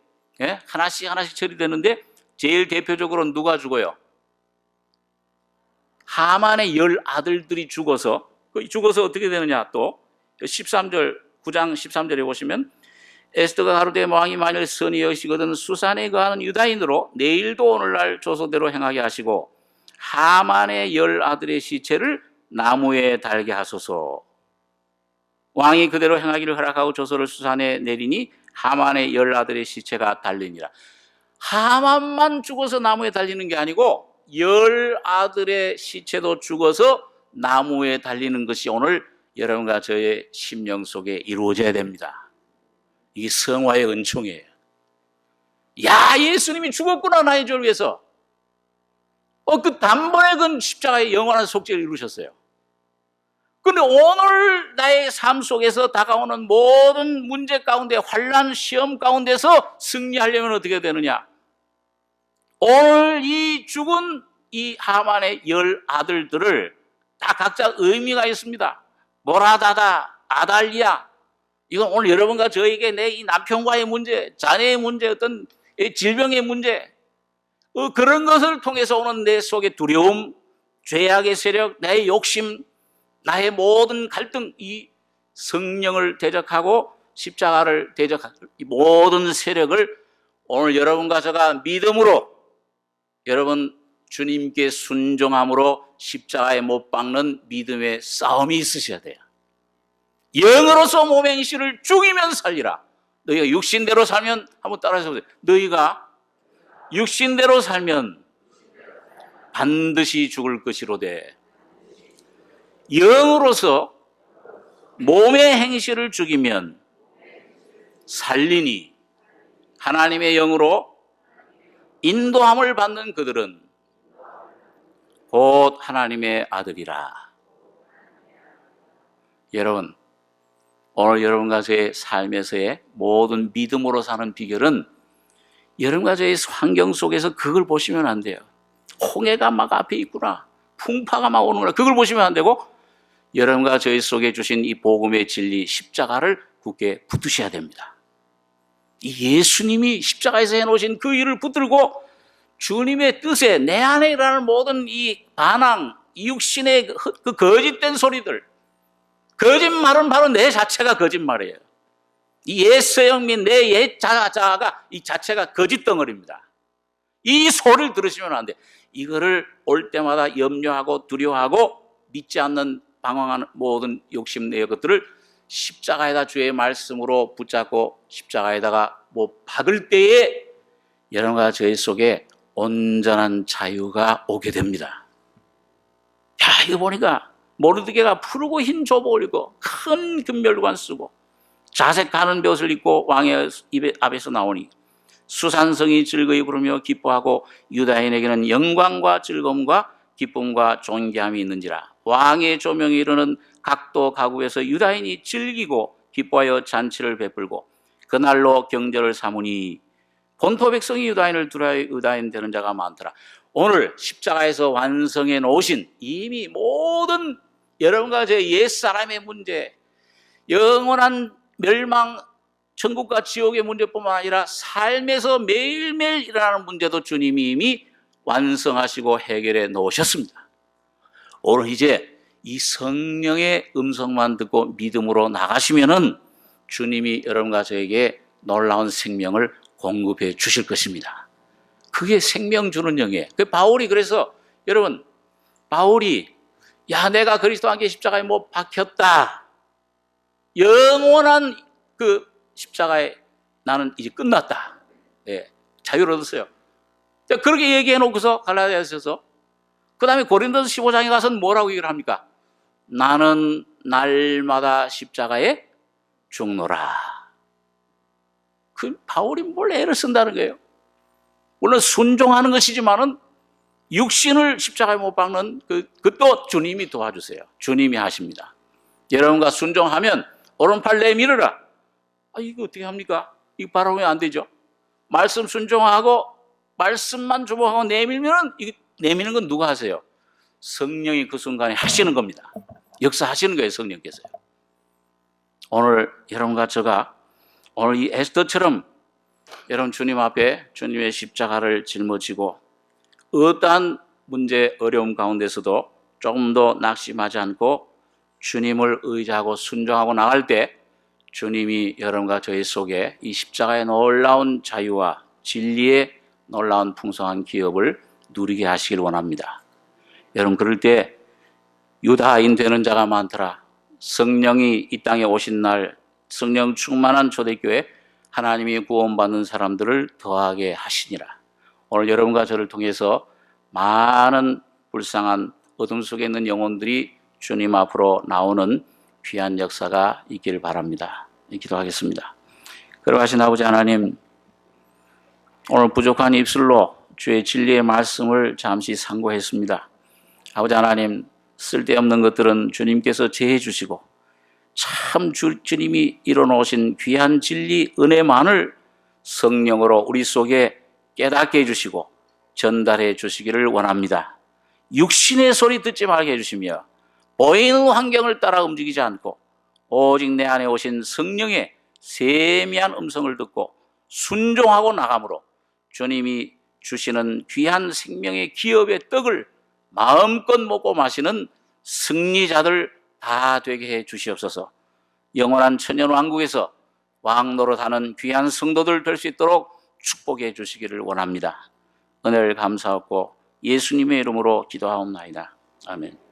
하나씩 처리되는데 제일 대표적으로 누가 죽어요? 하만의 10 아들들이 죽어서 어떻게 되느냐 또 9장 13절에 보시면 에스더가 가로되 왕이 만일 선히 여기시거든 수산에 거하는 유다인으로 내일도 오늘날 조서대로 행하게 하시고 하만의 10 아들의 시체를 나무에 달게 하소서. 왕이 그대로 행하기를 허락하고 조서를 수산에 내리니 하만의 10 아들의 시체가 달리니라. 하만만 죽어서 나무에 달리는 게 아니고 10 아들의 시체도 죽어서 나무에 달리는 것이 오늘 여러분과 저의 심령 속에 이루어져야 됩니다. 이게 성화의 은총이에요. 야, 예수님이 죽었구나 나의 죄를 위해서. 그 단번에 그 십자가의 영원한 속죄를 이루셨어요. 그런데 오늘 나의 삶 속에서 다가오는 모든 문제 가운데 환난 시험 가운데서 승리하려면 어떻게 되느냐? 오늘 이 죽은 이 하만의 10 아들들을 다 각자 의미가 있습니다. 모라다다, 아달리아. 이건 오늘 여러분과 저에게 내 이 남편과의 문제, 자녀의 문제, 어떤 질병의 문제, 그런 것을 통해서 오는 내 속의 두려움, 죄악의 세력, 나의 욕심, 나의 모든 갈등, 이 성령을 대적하고 십자가를 대적하고 이 모든 세력을 오늘 여러분과 제가 믿음으로 여러분 주님께 순종함으로 십자가에 못 박는 믿음의 싸움이 있으셔야 돼요. 영으로서 몸의 행실을 죽이면 살리라. 너희가 육신대로 살면 한번 따라해서 보세요. 너희가 육신대로 살면 반드시 죽을 것이로되 영으로서 몸의 행실을 죽이면 살리니 하나님의 영으로 인도함을 받는 그들은 곧 하나님의 아들이라. 여러분, 오늘 여러분과 저의 삶에서의 모든 믿음으로 사는 비결은 여러분과 저의 환경 속에서 그걸 보시면 안 돼요. 홍해가 막 앞에 있구나, 풍파가 막 오는구나, 그걸 보시면 안 되고 여러분과 저희 속에 주신 이 복음의 진리 십자가를 굳게 붙드셔야 됩니다. 이 예수님이 십자가에서 해놓으신 그 일을 붙들고 주님의 뜻에 내 안에 일어나는 모든 이 반항, 이 육신의 그 거짓된 소리들, 거짓말은 바로 내 자체가 거짓말이에요. 이 옛서형 및 내 옛 자아가 이 자체가 거짓 덩어리입니다. 이 소리를 들으시면 안 돼. 이거를 올 때마다 염려하고 두려워하고 믿지 않는 방황하는 모든 욕심내의 것들을 십자가에다 주의 말씀으로 붙잡고 십자가에다가 못 박을 때에 여러분과 저희 속에 온전한 자유가 오게 됩니다. 야, 이거 보니까 모르드게가 푸르고 흰 조복 올리고 큰 금멸관 쓰고 자색하는 벼옷을 입고 왕의 앞에서 나오니 수산성이 즐거이 부르며 기뻐하고 유다인에게는 영광과 즐거움과 기쁨과 존귀함이 있는지라. 왕의 조명이 이르는 각도 가구에서 유다인이 즐기고 기뻐하여 잔치를 베풀고 그날로 경절을 삼으니 본토 백성이 유다인을 두려워 유다인 되는 자가 많더라. 오늘 십자가에서 완성해 놓으신 이미 모든 여러분과 제 옛사람의 문제, 영원한 멸망, 천국과 지옥의 문제뿐만 아니라 삶에서 매일매일 일어나는 문제도 주님이 이미 완성하시고 해결해 놓으셨습니다. 오늘 이제 이 성령의 음성만 듣고 믿음으로 나가시면은 주님이 여러분과 저에게 놀라운 생명을 공급해 주실 것입니다. 그게 생명 주는 영이에요. 그 바울이 그래서 여러분, 바울이 야, 내가 그리스도와 함께 십자가에 못 박혔다. 영원한 그 십자가에 나는 이제 끝났다. 네, 자유를 얻었어요. 그렇게 얘기해 놓고서 갈라디아서에서 그 다음에 고린도서 15장에 가서는 뭐라고 얘기를 합니까? 나는 날마다 십자가에 죽노라. 그 바울이 뭘 애를 쓴다는 거예요. 물론 순종하는 것이지만은 육신을 십자가에 못 박는 그것도 주님이 도와주세요. 주님이 하십니다. 여러분과 순종하면 오른팔 내밀어라. 아, 이거 어떻게 합니까? 이거 바라보면 안 되죠. 말씀 순종하고 말씀만 주목하고 내밀면은 이거 내미는 건 누가 하세요? 성령이 그 순간에 하시는 겁니다. 역사하시는 거예요, 성령께서요. 오늘 여러분과 제가 오늘 이 에스더처럼 여러분 주님 앞에 주님의 십자가를 짊어지고 어떠한 문제, 어려움 가운데서도 조금 더 낙심하지 않고 주님을 의지하고 순종하고 나갈 때 주님이 여러분과 저희 속에 이 십자가의 놀라운 자유와 진리의 놀라운 풍성한 기업을 누리게 하시길 원합니다. 여러분, 그럴 때 유다인 되는 자가 많더라. 성령이 이 땅에 오신 날 성령 충만한 초대교회 하나님이 구원받는 사람들을 더하게 하시니라. 오늘 여러분과 저를 통해서 많은 불쌍한 어둠 속에 있는 영혼들이 주님 앞으로 나오는 귀한 역사가 있기를 바랍니다. 기도하겠습니다. 그러하신 아버지 하나님, 오늘 부족한 입술로 주의 진리의 말씀을 잠시 상고했습니다. 아버지 하나님, 쓸데없는 것들은 주님께서 제해 주시고 참 주님이 이뤄놓으신 귀한 진리 은혜만을 성령으로 우리 속에 깨닫게 해주시고 전달해 주시기를 원합니다. 육신의 소리 듣지 말게 해주시며 보이는 환경을 따라 움직이지 않고 오직 내 안에 오신 성령의 세미한 음성을 듣고 순종하고 나감으로 주님이 주시는 귀한 생명의 기업의 떡을 마음껏 먹고 마시는 승리자들 다 되게 해 주시옵소서. 영원한 천년왕국에서 왕 노릇하는 귀한 성도들 될 수 있도록 축복해 주시기를 원합니다. 은혜를 감사하고 예수님의 이름으로 기도하옵나이다. 아멘.